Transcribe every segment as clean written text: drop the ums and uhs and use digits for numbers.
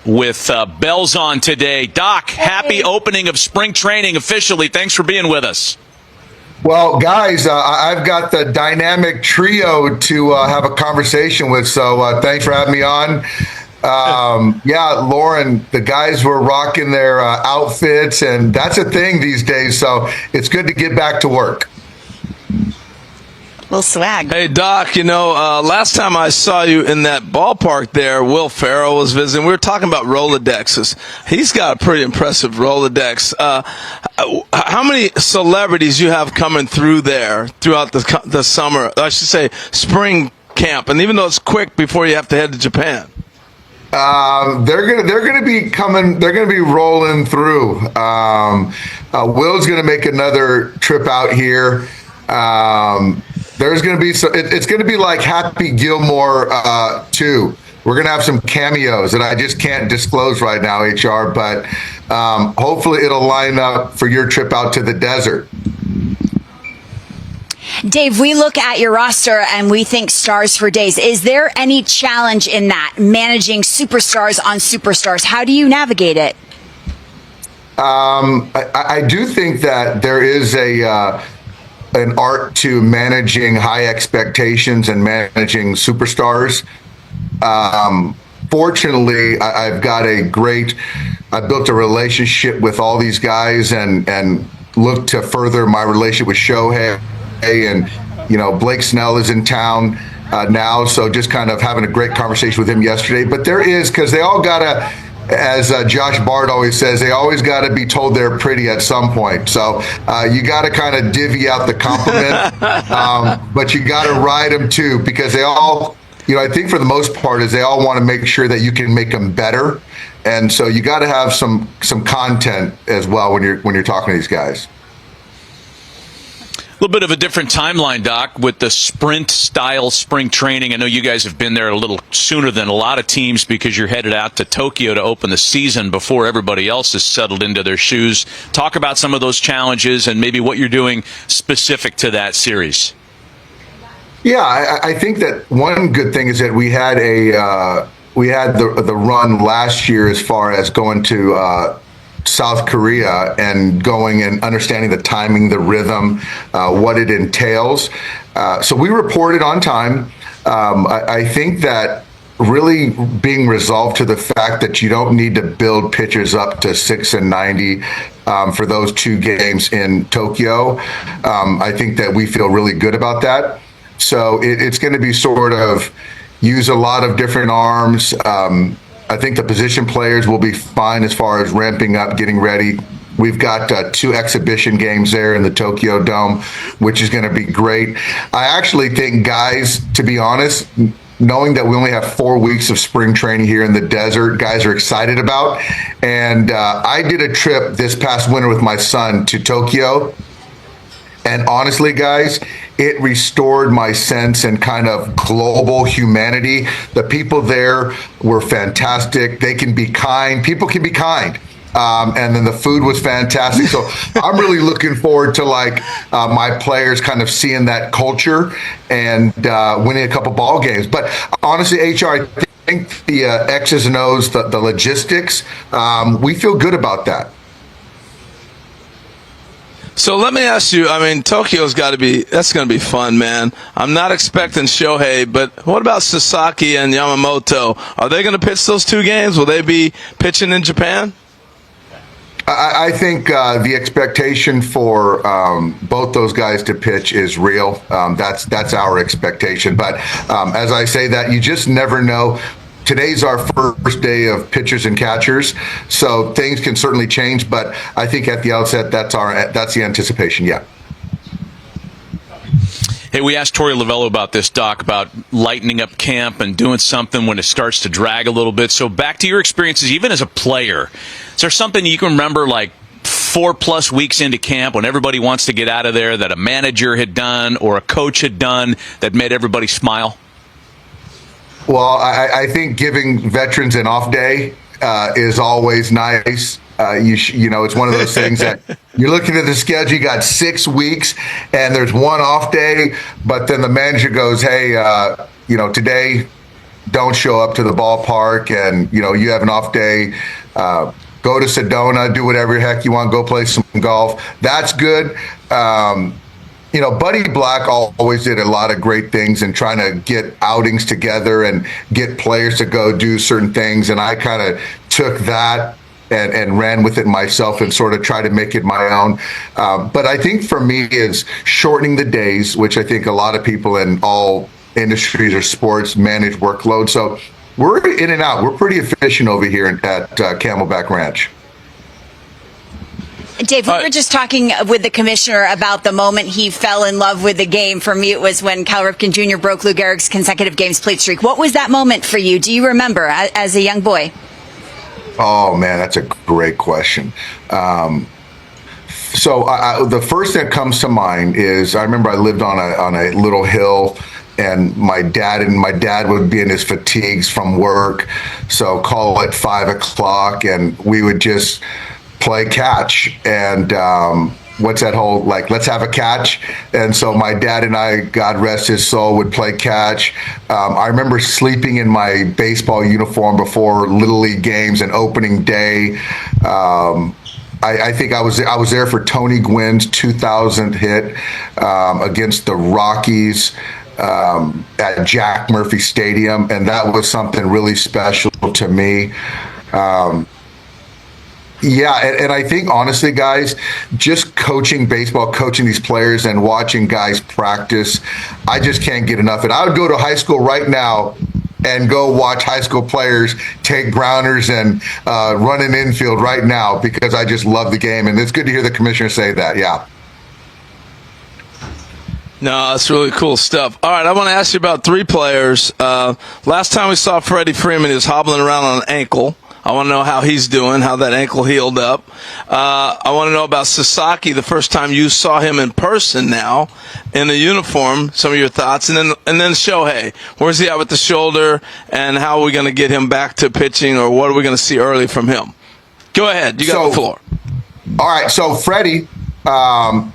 with bells on today. Doc, happy opening of spring training officially. Thanks for being with us. Well, guys, I've got the dynamic trio to have a conversation with, so thanks for having me on. Yeah, Lauren, the guys were rocking their outfits, and that's a thing these days, so it's good to get back to work. Little swag. Hey, Doc, last time I saw you in that ballpark there, Will Ferrell was visiting. We were talking about Rolodexes. He's got a pretty impressive Rolodex. How many celebrities you have coming through there throughout the summer, I should say spring camp, and even though it's quick before you have to head to Japan? They're gonna be coming. They're gonna be rolling through. Will's gonna make another trip out here. There's going to be it's going to be like Happy Gilmore 2. We're going to have some cameos that I just can't disclose right now, HR, but hopefully it'll line up for your trip out to the desert. Dave, we look at your roster and we think stars for days. Is there any challenge in that, managing superstars on superstars? How do you navigate it? I do think that there is an art to managing high expectations and managing superstars. Fortunately, I built a relationship with all these guys and look to further my relationship with Shohei. And, Blake Snell is in town now, so just kind of having a great conversation with him yesterday. But there is, because they all got to, as Josh Bard always says, they always got to be told they're pretty at some point. So you got to kind of divvy out the compliment, but you got to ride them too, because they all, I think for the most part is they all want to make sure that you can make them better, and so you got to have some content as well when you're talking to these guys. A little bit of a different timeline, Doc, with the sprint-style spring training. I know you guys have been there a little sooner than a lot of teams because you're headed out to Tokyo to open the season before everybody else is settled into their shoes. Talk about some of those challenges and maybe what you're doing specific to that series. Yeah, I think that one good thing is that we had the run last year as far as going to South Korea and going and understanding the timing, the rhythm, what it entails. So we reported on time. I think that really being resolved to the fact that you don't need to build pitchers up to 6 and 90 for those 2 games in Tokyo. I think that we feel really good about that. So it's going to be sort of use a lot of different arms. I think the position players will be fine as far as ramping up, getting ready. We've got 2 exhibition games there in the Tokyo Dome, which is going to be great. I actually think guys, to be honest, knowing that we only have 4 weeks of spring training here in the desert, guys are excited about. And I did a trip this past winter with my son to Tokyo. And honestly, guys, it restored my sense and kind of global humanity. The people there were fantastic. They can be kind. People can be kind. And then the food was fantastic. So I'm really looking forward to my players kind of seeing that culture and winning a couple ball games. But honestly, HR, I think the X's and O's, the logistics, we feel good about that. So let me ask you, Tokyo's that's going to be fun, man. I'm not expecting Shohei, but what about Sasaki and Yamamoto? Are they going to pitch those 2 games? Will they be pitching in Japan? I think the expectation for both those guys to pitch is real. That's our expectation. But as I say that, you just never know. Today's our first day of pitchers and catchers, so things can certainly change. But I think at the outset, that's the anticipation. Yeah. Hey, we asked Torey Lovullo about this, Doc, about lightening up camp and doing something when it starts to drag a little bit. So back to your experiences, even as a player, is there something you can remember 4+ weeks into camp when everybody wants to get out of there that a manager had done or a coach had done that made everybody smile? Well, I think giving veterans an off day is always nice. It's one of those things that you're looking at the schedule, you got 6 weeks and there's one off day, but then the manager goes, hey, today don't show up to the ballpark and, you have an off day, go to Sedona, do whatever the heck you want, go play some golf. That's good. Buddy Black always did a lot of great things in trying to get outings together and get players to go do certain things. And I kind of took that and ran with it myself and sort of tried to make it my own. But I think for me is shortening the days, which I think a lot of people in all industries or sports manage workload. So we're in and out. We're pretty efficient over here at Camelback Ranch. Dave, we were just talking with the commissioner about the moment he fell in love with the game. For me, it was when Cal Ripken Jr. broke Lou Gehrig's consecutive games played streak. What was that moment for you? Do you remember as a young boy? Oh, man, that's a great question. So the first that comes to mind is I remember I lived on a little hill, and my dad would be in his fatigues from work. So call it 5 o'clock, and we would just play catch. And what's that whole, let's have a catch? And so my dad and I, God rest his soul, would play catch. I remember sleeping in my baseball uniform before Little League games and opening day. I think I was there for Tony Gwynn's 2000 hit against the Rockies at Jack Murphy Stadium, and that was something really special to me. And I think, honestly, guys, just coaching baseball, coaching these players and watching guys practice, I just can't get enough. And I would go to high school right now and go watch high school players take grounders and run an infield right now because I just love the game. And it's good to hear the commissioner say that, yeah. No, that's really cool stuff. All right, I want to ask you about 3 players. Last time we saw Freddie Freeman, he was hobbling around on an ankle. I want to know how he's doing, how that ankle healed up. I want to know about Sasaki, the first time you saw him in person now in the uniform, some of your thoughts. And then Shohei, where's he at with the shoulder, and how are we going to get him back to pitching, or what are we going to see early from him? Go ahead. You got the floor. All right, so Freddie,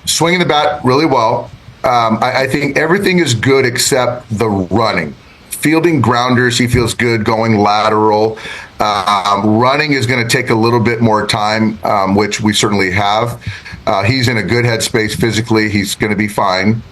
swinging the bat really well. I think everything is good except the running. Fielding grounders, he feels good. Going lateral. Running is going to take a little bit more time, which we certainly have. He's in a good headspace physically. He's going to be fine.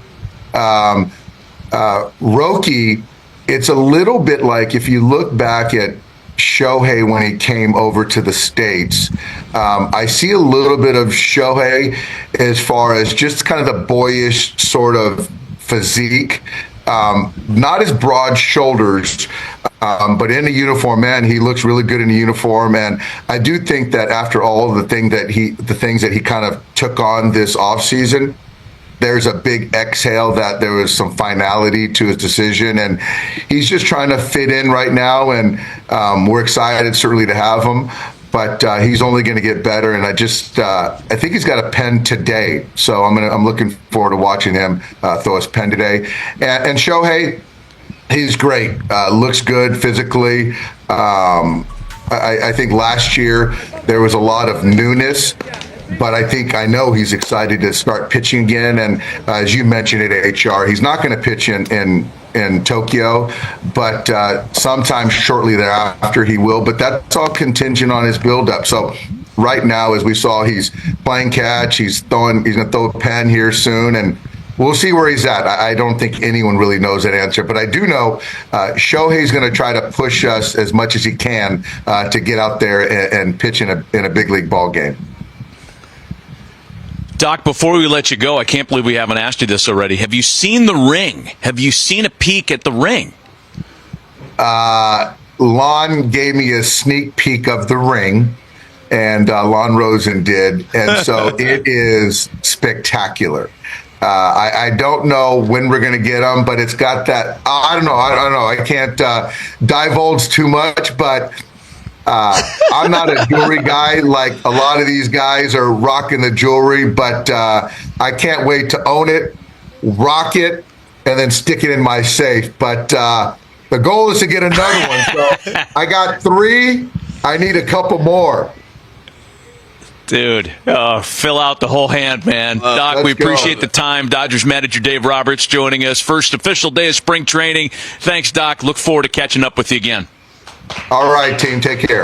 Roki, it's a little bit like if you look back at Shohei when he came over to the States. I see a little bit of Shohei as far as just kind of the boyish sort of physique. Not as broad shoulders, but in a uniform, man, he looks really good in a uniform. And I do think that after all the things that he kind of took on this offseason, there's a big exhale that there was some finality to his decision, and he's just trying to fit in right now. And we're excited certainly to have him. But he's only going to get better, and I think he's got a pen today, so I'm looking forward to watching him throw his pen today. And Shohei, he's great, looks good physically. I think last year there was a lot of newness, but I know he's excited to start pitching again. And as you mentioned at HR, he's not going to pitch in Tokyo, but sometime shortly thereafter he will. But that's all contingent on his buildup. So right now, as we saw, he's playing catch. He's going to throw a pen here soon, and we'll see where he's at. I don't think anyone really knows that answer, but I do know Shohei's going to try to push us as much as he can to get out there and pitch in a big league ball game. Doc, before we let you go, I can't believe we haven't asked you this already. Have you seen the ring? Have you seen a peek at the ring? Lon gave me a sneak peek of the ring, and Lon Rosen did, and so it is spectacular. I don't know when we're going to get them, but it's got that. I don't know. I can't divulge too much, but I'm not a jewelry guy like a lot of these guys are rocking the jewelry, but I can't wait to own it, rock it, and then stick it in my safe. But the goal is to get another one. So I got 3. I need a couple more. Dude, fill out the whole hand, man. Doc, we let's go. appreciate the time. Dodgers manager Dave Roberts joining us. First official day of spring training. Thanks, Doc. Look forward to catching up with you again. All right, team. Take care.